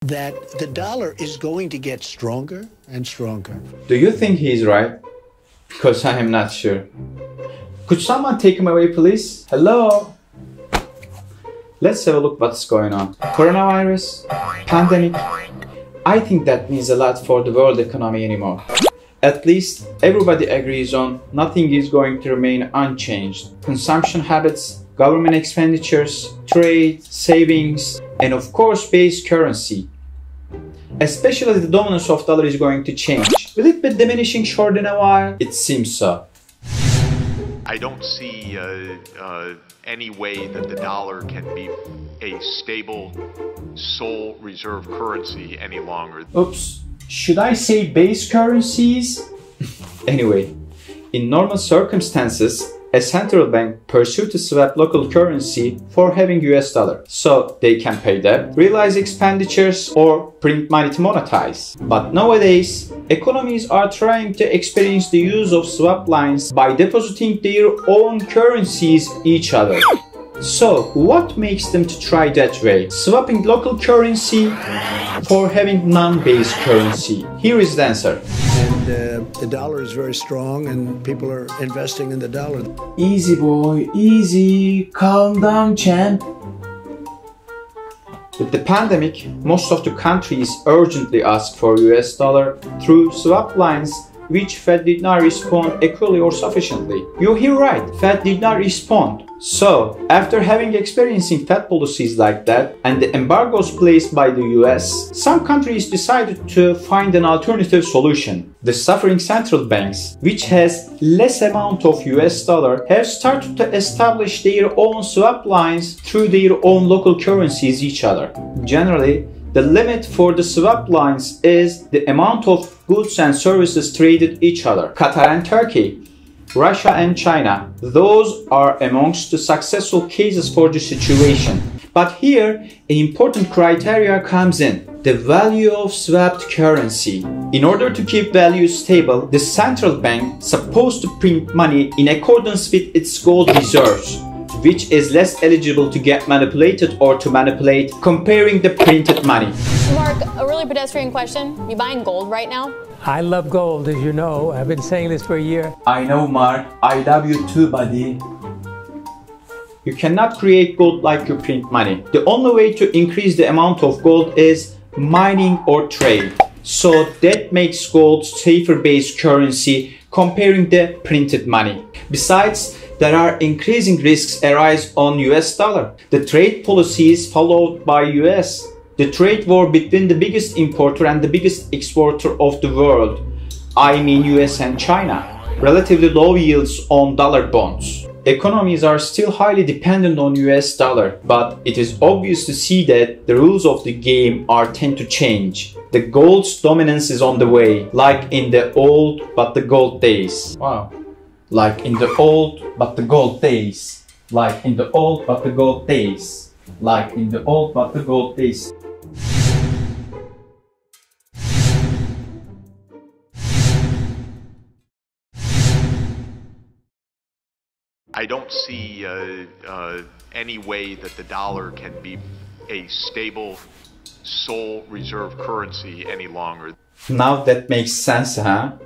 that the dollar is going to get stronger and stronger. Do you think he's right? Because I am not sure. Could someone take him away, please? Hello? Let's have a look what's going on. Coronavirus? Pandemic? I think that means a lot for the world economy anymore. At least everybody agrees on nothing is going to remain unchanged. Consumption habits, government expenditures, trade, savings, and of course base currency. Especially the dominance of dollar is going to change. Will it be diminishing short in a while? It seems so. I don't see any way that the dollar can be a stable sole reserve currency any longer. Oops, should I say base currencies? Anyway, in normal circumstances, a central bank pursues to swap local currency for having US dollar, so they can pay debt, realize expenditures, or print money to monetize. But nowadays, economies are trying to experience the use of swap lines by depositing their own currencies each other. So, what makes them to try that way? Swapping local currency for having non-base currency. Here is the answer. And the dollar is very strong and people are investing in the dollar. Easy boy, easy. Calm down, champ. With the pandemic, most of the countries urgently ask for US dollar through swap lines, which Fed did not respond equally or sufficiently. You hear right, Fed did not respond. So, after having experiencing Fed policies like that and the embargoes placed by the US, some countries decided to find an alternative solution. The suffering central banks, which has less amount of US dollar, have started to establish their own swap lines through their own local currencies each other. Generally, the limit for the swap lines is the amount of goods and services traded each other. Qatar and Turkey, Russia and China, those are amongst the successful cases for the situation. But here, an important criteria comes in: the value of swapped currency. In order to keep value stable, the central bank is supposed to print money in accordance with its gold reserves, which is less eligible to get manipulated or to manipulate, comparing the printed money. Mark, a really pedestrian question. You buying gold right now? I love gold, as you know. I've been saying this for a year. I know, Mark. I love you too, buddy. You cannot create gold like you print money. The only way to increase the amount of gold is mining or trade. So that makes gold safer base currency comparing the printed money. Besides, there are increasing risks arise on US dollar. The trade policies followed by US. The trade war between the biggest importer and the biggest exporter of the world, I mean US and China. Relatively low yields on dollar bonds. Economies are still highly dependent on US dollar, but it is obvious to see that the rules of the game are tend to change. The gold's dominance is on the way, like in the old but the gold days. Wow. Like in the old but the gold days. Like in the old but the gold days. Like in the old but the gold days. I don't see any way that the dollar can be a stable sole reserve currency any longer. Now that makes sense, huh?